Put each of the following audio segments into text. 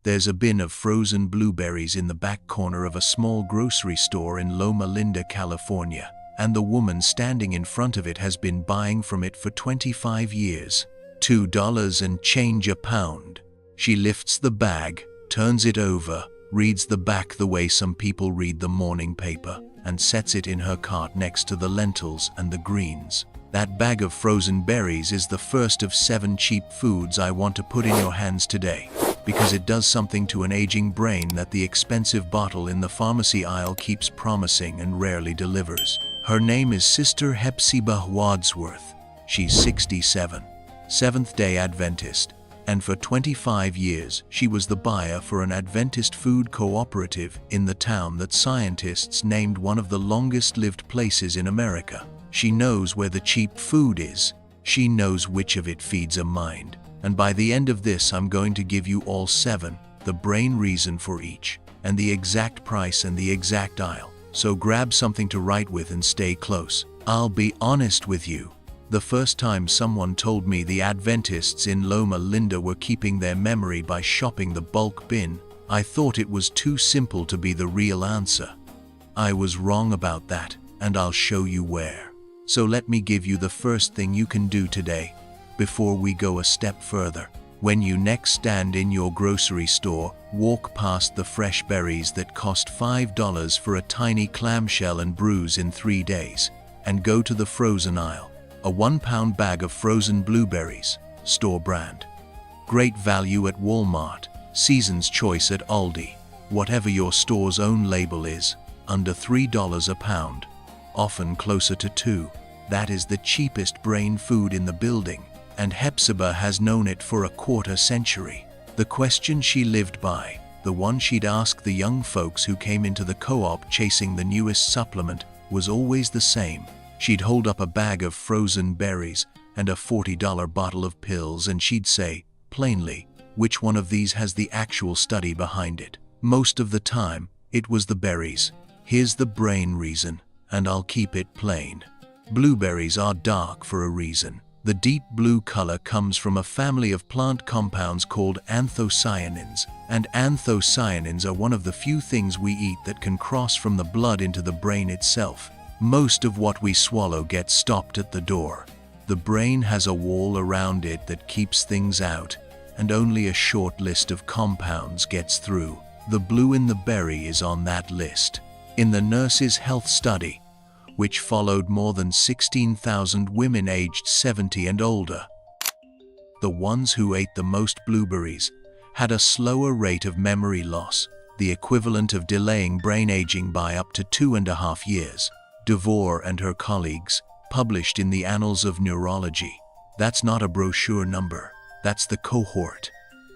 There's a bin of frozen blueberries in the back corner of a small grocery store in Loma, California, and the woman standing in front of it has been buying from it for 25 years. $2 and change a pound. She lifts the bag, turns it over, reads the back the way some people read the morning paper, and sets it in her cart next to the lentils and the greens. That bag of frozen berries is the first of 7 cheap foods I want to put in your hands today, because it does something to an aging brain that the expensive bottle in the pharmacy aisle keeps promising and rarely delivers. Her name is Sister Hepzibah Wadsworth. She's 67, Seventh-day Adventist, and for 25 years she was the buyer for an Adventist food cooperative in the town that scientists named one of the longest-lived places in America. She knows where the cheap food is. She knows which of it feeds a mind. And by the end of this, I'm going to give you all 7, the brain reason for each, and the exact price and the exact aisle. So grab something to write with and stay close. I'll be honest with you. The first time someone told me the Adventists in Loma were keeping their memory by shopping the bulk bin, I thought it was too simple to be the real answer. I was wrong about that, and I'll show you where. So let me give you the first thing you can do today, before we go a step further. When you next stand in your grocery store, walk past the fresh berries that cost $5 for a tiny clamshell and bruise in 3 days, and go to the frozen aisle. A 1-pound bag of frozen blueberries, store brand. Great value at Walmart, Season's Choice at Aldi. Whatever your store's own label is, under $3 a pound, often closer to $2. That is the cheapest brain food in the building, and Hepzibah has known it for a quarter century. The question she lived by, the one she'd ask the young folks who came into the co-op chasing the newest supplement, was always the same. She'd hold up a bag of frozen berries and a $40 bottle of pills, and she'd say, plainly, which one of these has the actual study behind it? Most of the time, it was the berries. Here's the brain reason, and I'll keep it plain. Blueberries are dark for a reason. The deep blue color comes from a family of plant compounds called anthocyanins, and anthocyanins are one of the few things we eat that can cross from the blood into the brain itself. Most of what we swallow gets stopped at the door. The brain has a wall around it that keeps things out, and only a short list of compounds gets through. The blue in the berry is on that list. In the Nurses' Health Study, which followed more than 16,000 women aged 70 and older, the ones who ate the most blueberries had a slower rate of memory loss, the equivalent of delaying brain aging by up to 2.5 years. DeVore and her colleagues published in the Annals of Neurology. That's not a brochure number, that's the cohort.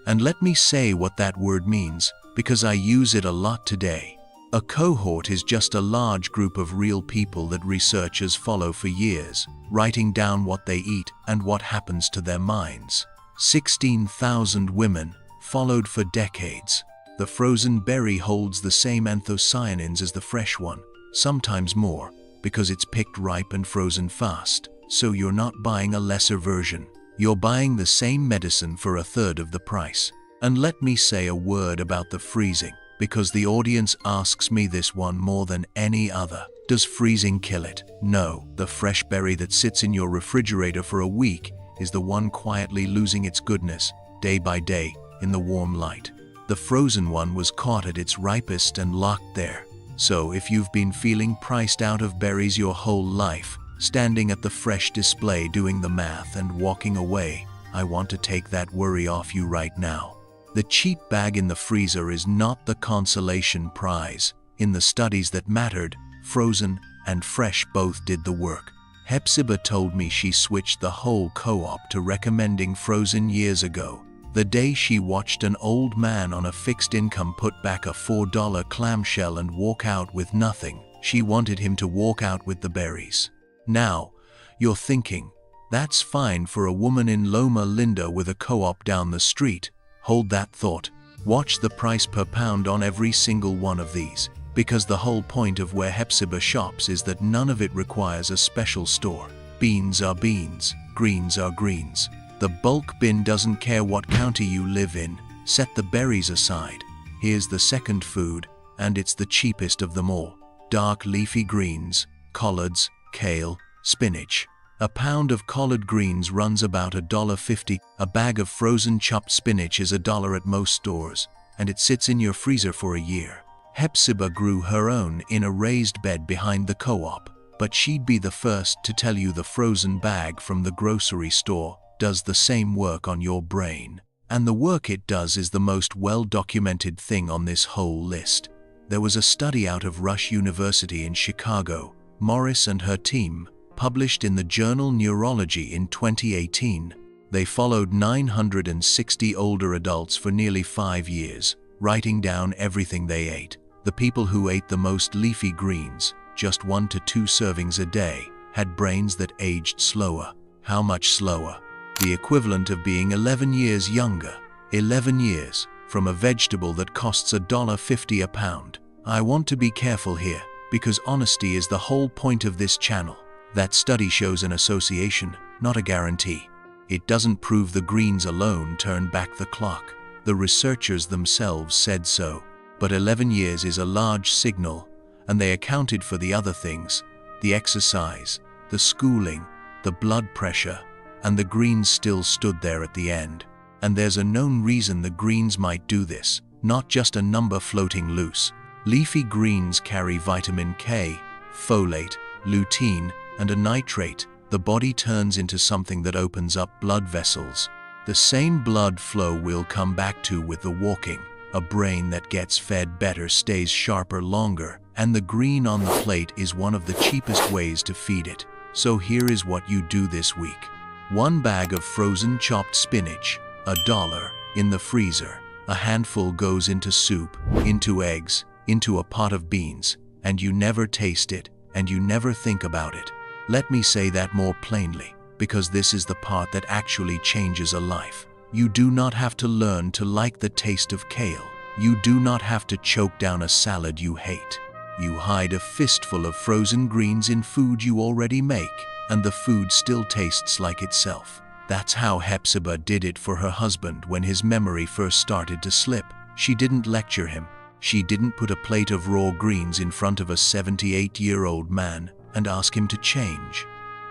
And let me say what that word means, because I use it a lot today. A cohort is just a large group of real people that researchers follow for years, writing down what they eat and what happens to their minds. 16,000 women, followed for decades. The frozen berry holds the same anthocyanins as the fresh one, sometimes more, because it's picked ripe and frozen fast. So you're not buying a lesser version. You're buying the same medicine for 1/3 of the price. And let me say a word about the freezing, because the audience asks me this one more than any other. Does freezing kill it? No. The fresh berry that sits in your refrigerator for a week is the one quietly losing its goodness, day by day, in the warm light. The frozen one was caught at its ripest and locked there. So if you've been feeling priced out of berries your whole life, standing at the fresh display doing the math and walking away, I want to take that worry off you right now. The cheap bag in the freezer is not the consolation prize. In the studies that mattered, frozen and fresh both did the work. Hepzibah told me she switched the whole co-op to recommending frozen years ago, the day she watched an old man on a fixed income put back a $4 clamshell and walk out with nothing. She wanted him to walk out with the berries. Now, you're thinking, that's fine for a woman in Loma with a co-op down the street. Hold that thought. Watch the price per pound on every single one of these, because the whole point of where Hepzibah shops is that none of it requires a special store. Beans are beans, greens are greens. The bulk bin doesn't care what county you live in, Set the berries aside. Here's the second food, and it's the cheapest of them all. Dark leafy greens, collards, kale, spinach. A pound of collard greens runs about $1.50. A bag of frozen chopped spinach is $1 at most stores, and it sits in your freezer for a year. Hepzibah grew her own in a raised bed behind the co-op, but she'd be the first to tell you the frozen bag from the grocery store does the same work on your brain. And the work it does is the most well-documented thing on this whole list. There was a study out of Rush University in Chicago, Morris and her team, published in the journal Neurology in 2018. They followed 960 older adults for nearly 5 years, writing down everything they ate. The people who ate the most leafy greens, just 1 to 2 servings a day, had brains that aged slower. How much slower? The equivalent of being 11 years younger. 11 years, from a vegetable that costs $1.50 a pound. I want to be careful here, because honesty is the whole point of this channel. That study shows an association, not a guarantee. It doesn't prove the greens alone turned back the clock. The researchers themselves said so. But 11 years is a large signal, and they accounted for the other things, the exercise, the schooling, the blood pressure, and the greens still stood there at the end. And there's a known reason the greens might do this, not just a number floating loose. Leafy greens carry vitamin K, folate, lutein, and a nitrate. The body turns into something that opens up blood vessels. The same blood flow we'll come back to with the walking. A brain that gets fed better stays sharper longer, and the green on the plate is one of the cheapest ways to feed it. So here is what you do this week. 1 bag of frozen chopped spinach, $1 in the freezer. A handful goes into soup, into eggs, into a pot of beans, and you never taste it, and you never think about it. Let me say that more plainly, because this is the part that actually changes a life. You do not have to learn to like the taste of kale. You do not have to choke down a salad you hate. You hide a fistful of frozen greens in food you already make, and the food still tastes like itself. That's how Hepzibah did it for her husband when his memory first started to slip. She didn't lecture him. She didn't put a plate of raw greens in front of a 78-year-old man and ask him to change.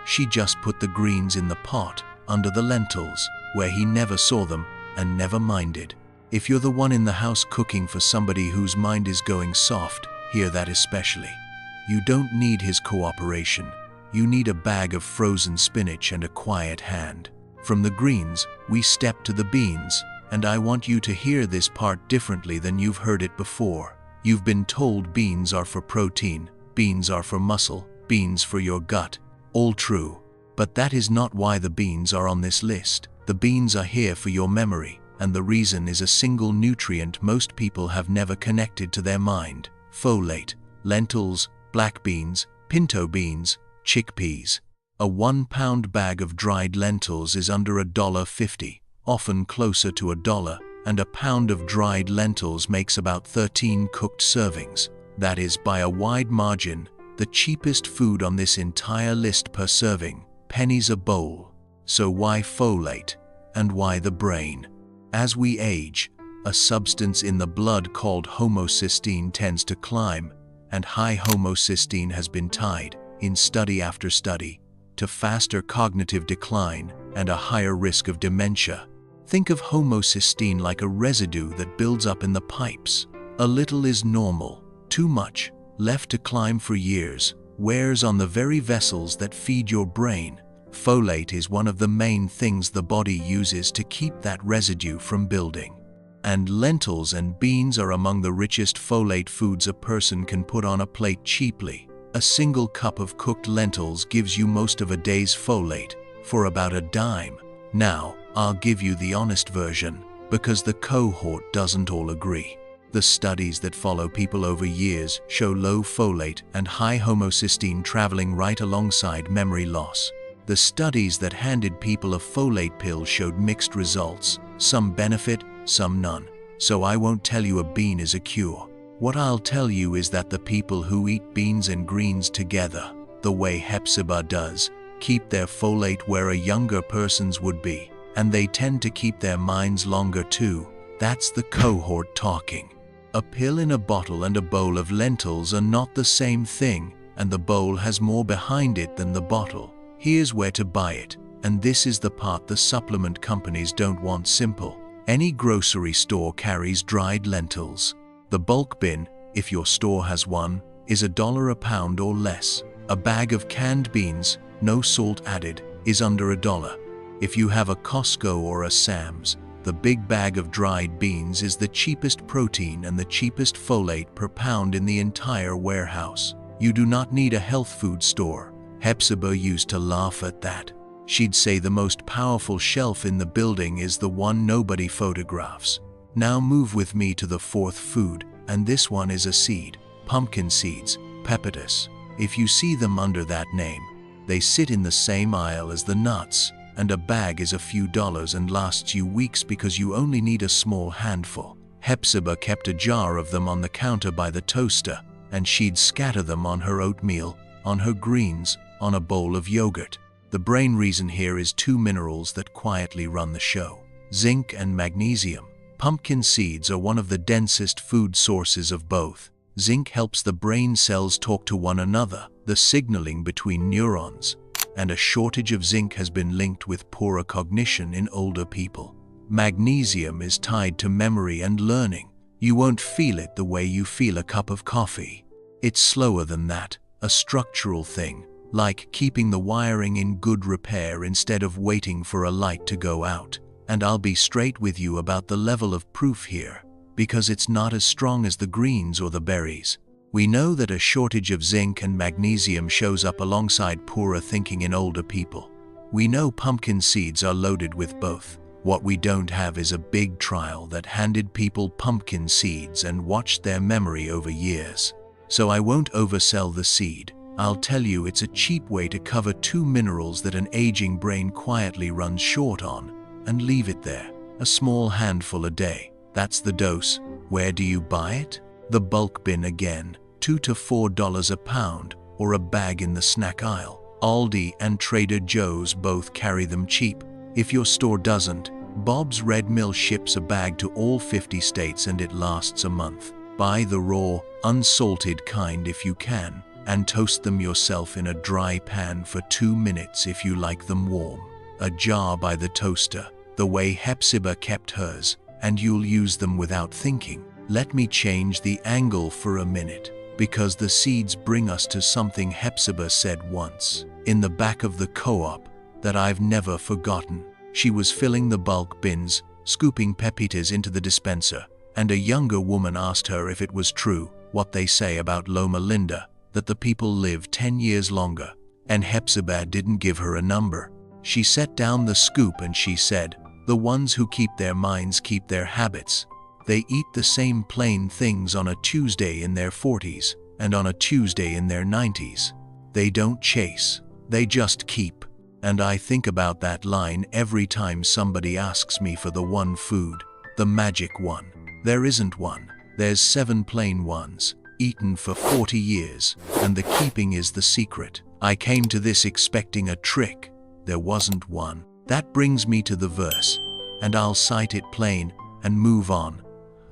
She just put the greens in the pot, under the lentils, where he never saw them and never minded. If you're the one in the house cooking for somebody whose mind is going soft, hear that especially. You don't need his cooperation. You need a bag of frozen spinach and a quiet hand. From the greens, we step to the beans, and I want you to hear this part differently than you've heard it before. You've been told beans are for protein, beans are for muscle, beans for your gut. All true. But that is not why the beans are on this list. The beans are here for your memory, and the reason is a single nutrient most people have never connected to their mind: folate. Lentils, black beans, pinto beans, chickpeas. A 1-pound bag of dried lentils is under $1.50, often closer to $1, and a pound of dried lentils makes about 13 cooked servings. That is, by a wide margin, the cheapest food on this entire list per serving, pennies a bowl. So why folate? And why the brain? As we age, a substance in the blood called homocysteine tends to climb, and high homocysteine has been tied, in study after study, to faster cognitive decline and a higher risk of dementia. Think of homocysteine like a residue that builds up in the pipes. A little is normal, too much, left to climb for years, wears on the very vessels that feed your brain. Folate is one of the main things the body uses to keep that residue from building. And lentils and beans are among the richest folate foods a person can put on a plate cheaply. A single cup of cooked lentils gives you most of a day's folate, for about a dime. Now, I'll give you the honest version, because the cohort doesn't all agree. The studies that follow people over years show low folate and high homocysteine traveling right alongside memory loss. The studies that handed people a folate pill showed mixed results, some benefit, some none. So I won't tell you a bean is a cure. What I'll tell you is that the people who eat beans and greens together, the way Hepzibah does, keep their folate where a younger person's would be, and they tend to keep their minds longer too. That's the cohort talking. A pill in a bottle and a bowl of lentils are not the same thing, and the bowl has more behind it than the bottle. Here's where to buy it, and this is the part the supplement companies don't want simple. Any grocery store carries dried lentils. The bulk bin, if your store has one, is $1 a pound or less. A bag of canned beans, no salt added, is under $1. If you have a Costco or a Sam's, the big bag of dried beans is the cheapest protein and the cheapest folate per pound in the entire warehouse. You do not need a health food store. Hepzibah used to laugh at that. She'd say the most powerful shelf in the building is the one nobody photographs. Now move with me to the fourth food, and this one is a seed. Pumpkin seeds, pepitas. If you see them under that name, they sit in the same aisle as the nuts, and a bag is a few dollars and lasts you weeks because you only need a small handful. Hepzibah kept a jar of them on the counter by the toaster, and she'd scatter them on her oatmeal, on her greens, on a bowl of yogurt. The brain reason here is two minerals that quietly run the show: zinc and magnesium. Pumpkin seeds are one of the densest food sources of both. Zinc helps the brain cells talk to one another, the signaling between neurons, and a shortage of zinc has been linked with poorer cognition in older people. Magnesium is tied to memory and learning. You won't feel it the way you feel a cup of coffee. It's slower than that, a structural thing, like keeping the wiring in good repair instead of waiting for a light to go out. And I'll be straight with you about the level of proof here, because it's not as strong as the greens or the berries. We know that a shortage of zinc and magnesium shows up alongside poorer thinking in older people. We know pumpkin seeds are loaded with both. What we don't have is a big trial that handed people pumpkin seeds and watched their memory over years. So I won't oversell the seed. I'll tell you it's a cheap way to cover two minerals that an aging brain quietly runs short on, and leave it there. A small handful a day. That's the dose. Where do you buy it? The bulk bin again, $2 to $4 a pound, or a bag in the snack aisle. Aldi and Trader Joe's both carry them cheap. If your store doesn't, Bob's Red Mill ships a bag to all 50 states and it lasts a month. Buy the raw, unsalted kind if you can, and toast them yourself in a dry pan for 2 minutes if you like them warm. A jar by the toaster, the way Hepzibah kept hers, and you'll use them without thinking. Let me change the angle for a minute, because the seeds bring us to something Hepzibah said once, in the back of the co-op, that I've never forgotten. She was filling the bulk bins, scooping pepitas into the dispenser, and a younger woman asked her if it was true, what they say about Loma Linda, that the people live 10 years longer, and Hepzibah didn't give her a number. She set down the scoop and she said, "The ones who keep their minds keep their habits. They eat the same plain things on a Tuesday in their 40s, and on a Tuesday in their 90s. They don't chase, they just keep." And I think about that line every time somebody asks me for the one food, the magic one. There isn't one. There's 7 plain ones, eaten for 40 years, and the keeping is the secret. I came to this expecting a trick. There wasn't one. That brings me to the verse, and I'll cite it plain and move on,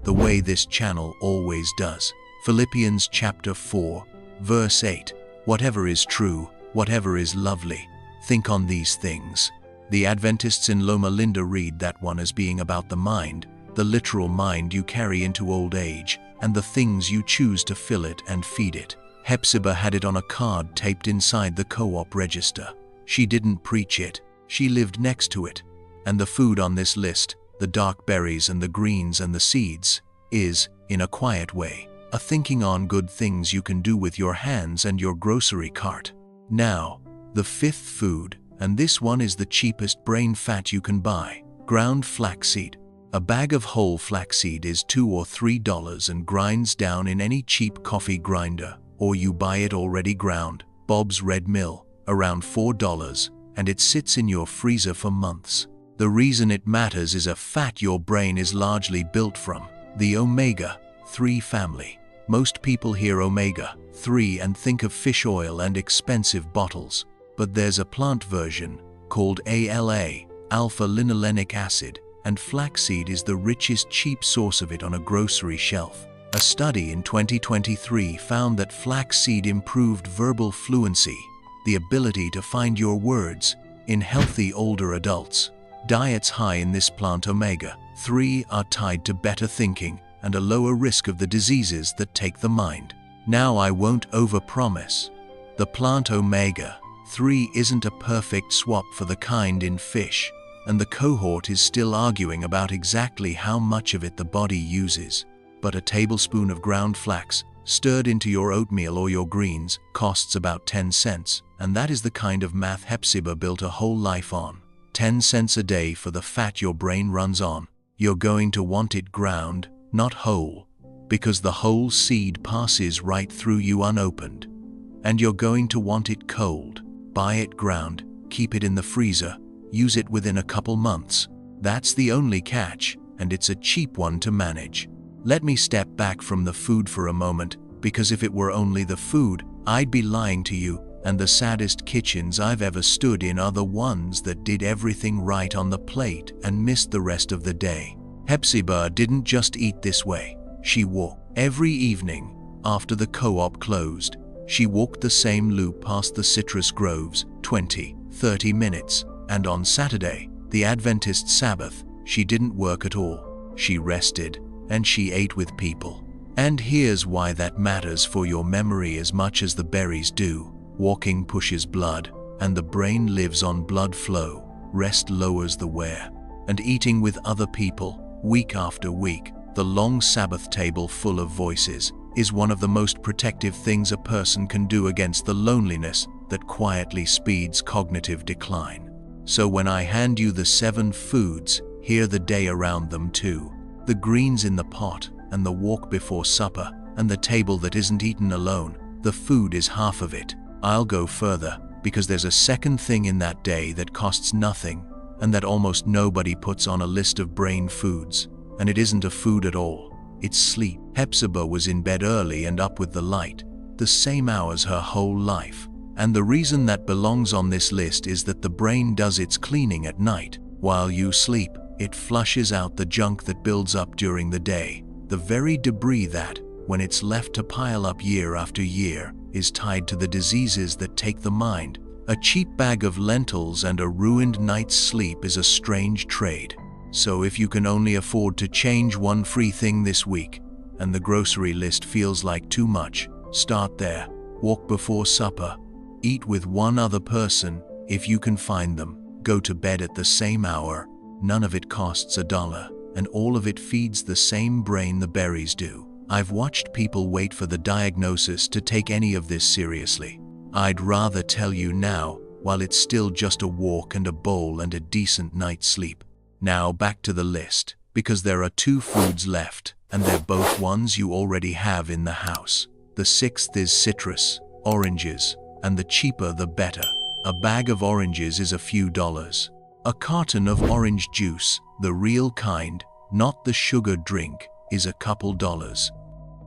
the way this channel always does. Philippians chapter 4, verse 8. Whatever is true, whatever is lovely, think on these things. The Adventists in Loma Linda read that one as being about the mind, the literal mind you carry into old age, and the things you choose to fill it and feed it. Hepzibah had it on a card taped inside the co-op register. She didn't preach it, she lived next to it. And the food on this list, the dark berries and the greens and the seeds, is, in a quiet way, a thinking on good things you can do with your hands and your grocery cart. Now, the 5th food, and this one is the cheapest brain fat you can buy: ground flaxseed. A bag of whole flaxseed is $2 or $3 and grinds down in any cheap coffee grinder, or you buy it already ground, Bob's Red Mill, around $4, and it sits in your freezer for months. The reason it matters is a fat your brain is largely built from, the omega-3 family. Most people hear omega-3 and think of fish oil and expensive bottles, but there's a plant version called ALA, alpha-linolenic acid. and flaxseed is the richest cheap source of it on a grocery shelf. A study in 2023 found that flaxseed improved verbal fluency, the ability to find your words, in healthy older adults. Diets high in this plant omega-3 are tied to better thinking and a lower risk of the diseases that take the mind. Now I won't overpromise. The plant omega-3 isn't a perfect swap for the kind in fish, and the cohort is still arguing about exactly how much of it the body uses. But a tablespoon of ground flax, stirred into your oatmeal or your greens, costs about 10 cents, and that is the kind of math Hepzibah built a whole life on. 10 cents a day for the fat your brain runs on. You're going to want it ground, not whole, because the whole seed passes right through you unopened. And you're going to want it cold. Buy it ground, keep it in the freezer, use it within a couple months. That's the only catch, and it's a cheap one to manage. Let me step back from the food for a moment, because if it were only the food, I'd be lying to you, and the saddest kitchens I've ever stood in are the ones that did everything right on the plate and missed the rest of the day. Hepzibah didn't just eat this way. She walked. Every evening, after the co-op closed, she walked the same loop past the citrus groves, 20-30 minutes, and on Saturday, the Adventist Sabbath, she didn't work at all. She rested, and she ate with people. And here's why that matters for your memory as much as the berries do. Walking pushes blood, and the brain lives on blood flow. Rest lowers the wear. And eating with other people, week after week, the long Sabbath table full of voices, is one of the most protective things a person can do against the loneliness that quietly speeds cognitive decline. So when I hand you the 7 foods, hear the day around them too. The greens in the pot, and the walk before supper, and the table that isn't eaten alone. The food is half of it. I'll go further, because there's a second thing in that day that costs nothing, and that almost nobody puts on a list of brain foods. And it isn't a food at all. It's sleep. Hepzibah was in bed early and up with the light, the same hours her whole life. And the reason that belongs on this list is that the brain does its cleaning at night. While you sleep, it flushes out the junk that builds up during the day, the very debris that, when it's left to pile up year after year, is tied to the diseases that take the mind. A cheap bag of lentils and a ruined night's sleep is a strange trade. So if you can only afford to change one free thing this week, and the grocery list feels like too much, start there. Walk before supper. Eat with one other person, if you can find them. Go to bed at the same hour. None of it costs $1, and all of it feeds the same brain the berries do. I've watched people wait for the diagnosis to take any of this seriously. I'd rather tell you now, while it's still just a walk and a bowl and a decent night's sleep. Now back to the list, because there are 2 foods left, and they're both ones you already have in the house. The 6th is citrus, oranges, and the cheaper the better. A bag of oranges is a few dollars. A carton of orange juice, the real kind, not the sugar drink, is a couple dollars.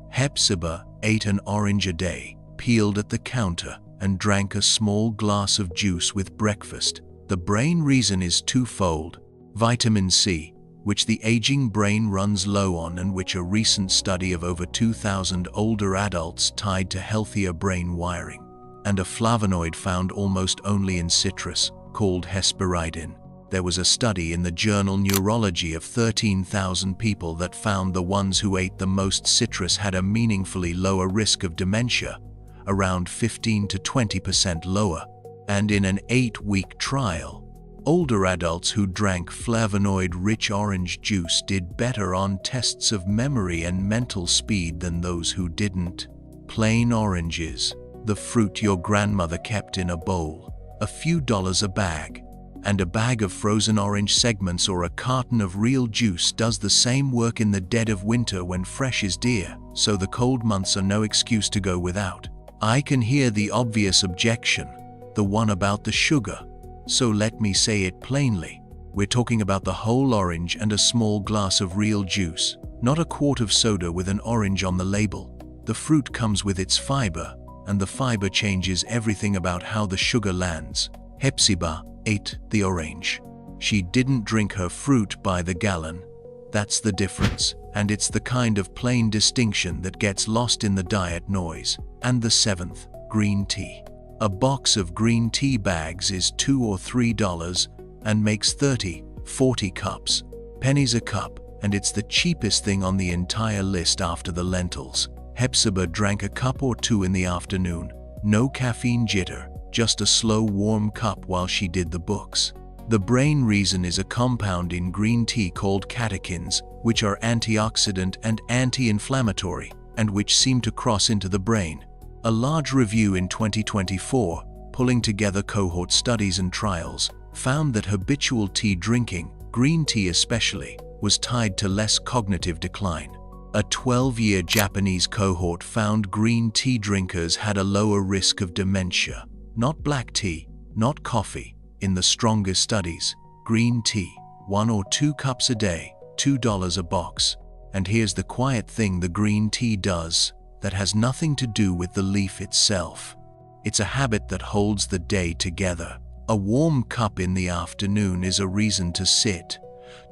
Hepzibah ate an orange a day, peeled at the counter, and drank a small glass of juice with breakfast. The brain reason is twofold. Vitamin C, which the aging brain runs low on and which a recent study of over 2,000 older adults tied to healthier brain wiring, and a flavonoid found almost only in citrus, called hesperidin. There was a study in the journal Neurology of 13,000 people that found the ones who ate the most citrus had a meaningfully lower risk of dementia, around 15 to 20% lower, and in an 8-week trial, older adults who drank flavonoid-rich orange juice did better on tests of memory and mental speed than those who didn't. Plain oranges, the fruit your grandmother kept in a bowl, a few dollars a bag, and a bag of frozen orange segments or a carton of real juice does the same work in the dead of winter when fresh is dear, so the cold months are no excuse to go without. I can hear the obvious objection, the one about the sugar. So let me say it plainly. We're talking about the whole orange and a small glass of real juice, not a quart of soda with an orange on the label. The fruit comes with its fiber, and the fiber changes everything about how the sugar lands. Hepzibah ate the orange. She didn't drink her fruit by the gallon. That's the difference, and it's the kind of plain distinction that gets lost in the diet noise. And the seventh, green tea. A box of green tea bags is $2 or $3 and makes 30, 40 cups. Pennies a cup, and it's the cheapest thing on the entire list after the lentils. Hepzibah drank a cup or two in the afternoon. No caffeine jitter, just a slow warm cup while she did the books. The brain reason is a compound in green tea called catechins, which are antioxidant and anti-inflammatory, and which seem to cross into the brain. A large review in 2024, pulling together cohort studies and trials, found that habitual tea drinking, green tea especially, was tied to less cognitive decline. A 12-year Japanese cohort found green tea drinkers had a lower risk of dementia. Not black tea, not coffee. In the strongest studies, green tea, 1 or 2 cups a day, $2 a box. And here's the quiet thing the green tea does that has nothing to do with the leaf itself. It's a habit that holds the day together. A warm cup in the afternoon is a reason to sit,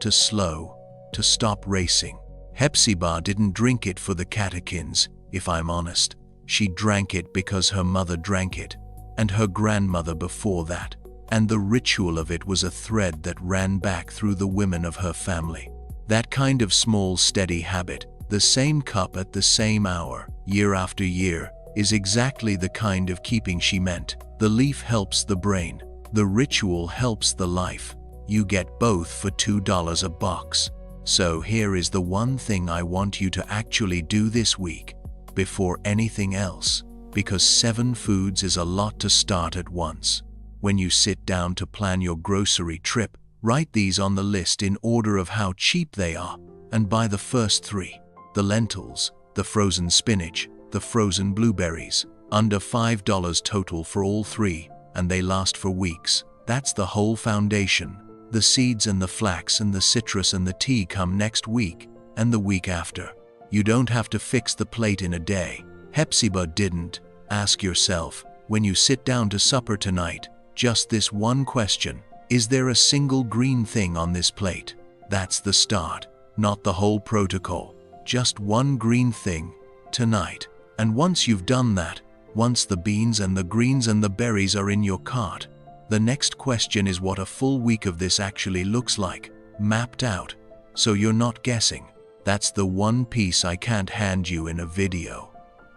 to slow, to stop racing. Hepzibah didn't drink it for the catechins, if I'm honest. She drank it because her mother drank it, and her grandmother before that. And the ritual of it was a thread that ran back through the women of her family. That kind of small, steady habit, the same cup at the same hour, year after year, is exactly the kind of keeping she meant. The leaf helps the brain. The ritual helps the life. You get both for $2 a box. So here is the one thing I want you to actually do this week, before anything else, because 7 foods is a lot to start at once. When you sit down to plan your grocery trip, write these on the list in order of how cheap they are, and buy the first 3. The lentils, the frozen spinach, the frozen blueberries, under $5 total for all 3, and they last for weeks. That's the whole foundation. The seeds and the flax and the citrus and the tea come next week, and the week after. You don't have to fix the plate in a day. Hepzibah didn't. Ask yourself, when you sit down to supper tonight, just this one question: is there a single green thing on this plate? That's the start, not the whole protocol. Just one green thing, tonight. And once you've done that, once the beans and the greens and the berries are in your cart, the next question is what a full week of this actually looks like, mapped out, so you're not guessing. That's the one piece I can't hand you in a video.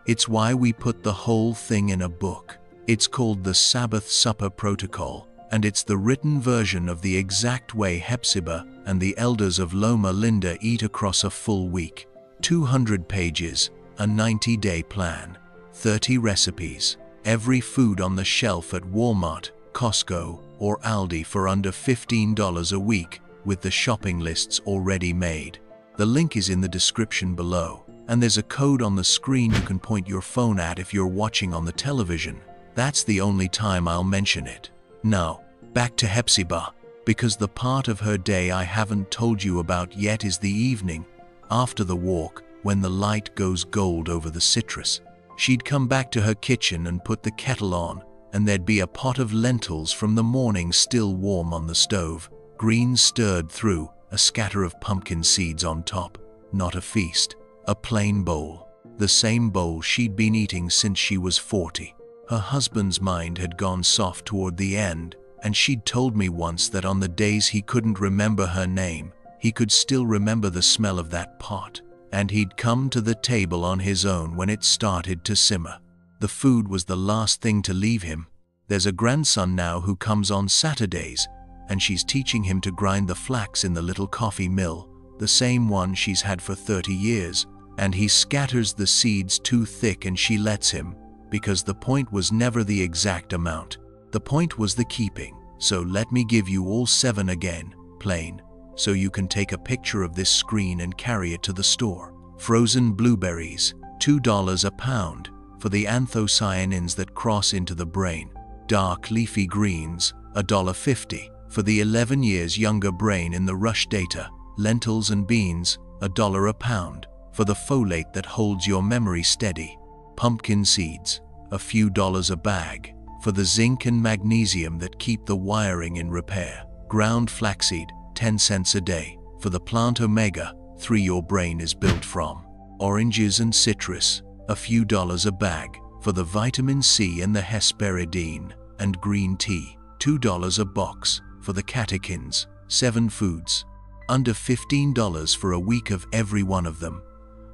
It's why we put the whole thing in a book. It's called the Sabbath Supper Protocol, and it's the written version of the exact way Hepzibah and the elders of Loma Linda eat across a full week. 200 pages, a 90-day plan, 30 recipes, every food on the shelf at Walmart, Costco, or Aldi for under $15 a week, with the shopping lists already made. The link is in the description below, and there's a code on the screen you can point your phone at if you're watching on the television. That's the only time I'll mention it. Now, back to Hepzibah, because the part of her day I haven't told you about yet is the evening, after the walk, when the light goes gold over the citrus. She'd come back to her kitchen and put the kettle on, and there'd be a pot of lentils from the morning still warm on the stove, greens stirred through, a scatter of pumpkin seeds on top. Not a feast, a plain bowl. The same bowl she'd been eating since she was 40. Her husband's mind had gone soft toward the end, and she'd told me once that on the days he couldn't remember her name, he could still remember the smell of that pot, and he'd come to the table on his own when it started to simmer. The food was the last thing to leave him. There's a grandson now who comes on Saturdays, and she's teaching him to grind the flax in the little coffee mill, the same one she's had for 30 years, and he scatters the seeds too thick and she lets him, because the point was never the exact amount. The point was the keeping. So let me give you all 7 again, plain, so you can take a picture of this screen and carry it to the store. Frozen blueberries, $2 a pound, for the anthocyanins that cross into the brain. Dark leafy greens, $1.50, for the 11 years younger brain in the rush data. Lentils and beans, $1 a pound, for the folate that holds your memory steady. Pumpkin seeds, a few dollars a bag, for the zinc and magnesium that keep the wiring in repair. Ground flaxseed, 10 cents a day. For the plant omega-3 your brain is built from. Oranges and citrus, a few dollars a bag. For the vitamin C and the hesperidine. And green tea, $2 a box. For the catechins, 7 foods. Under $15 for a week of every one of them.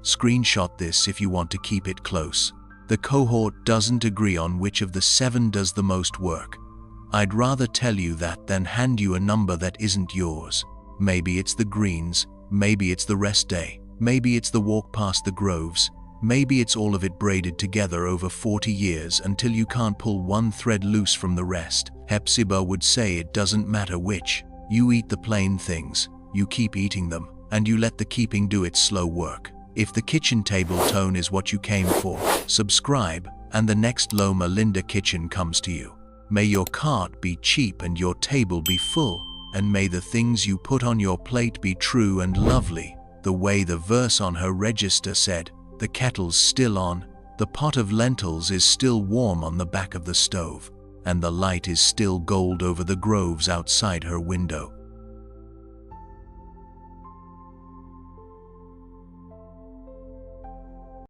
Screenshot this if you want to keep it close. The cohort doesn't agree on which of the 7 does the most work. I'd rather tell you that than hand you a number that isn't yours. Maybe it's the greens, maybe it's the rest day, maybe it's the walk past the groves, maybe it's all of it braided together over 40 years until you can't pull one thread loose from the rest. Hepzibah would say it doesn't matter which. You eat the plain things, you keep eating them, and you let the keeping do its slow work. If the kitchen table tone is what you came for, subscribe, and the next Loma Linda kitchen comes to you. May your cart be cheap and your table be full, and may the things you put on your plate be true and lovely, the way the verse on her register said. The kettle's still on, the pot of lentils is still warm on the back of the stove, and the light is still gold over the groves outside her window.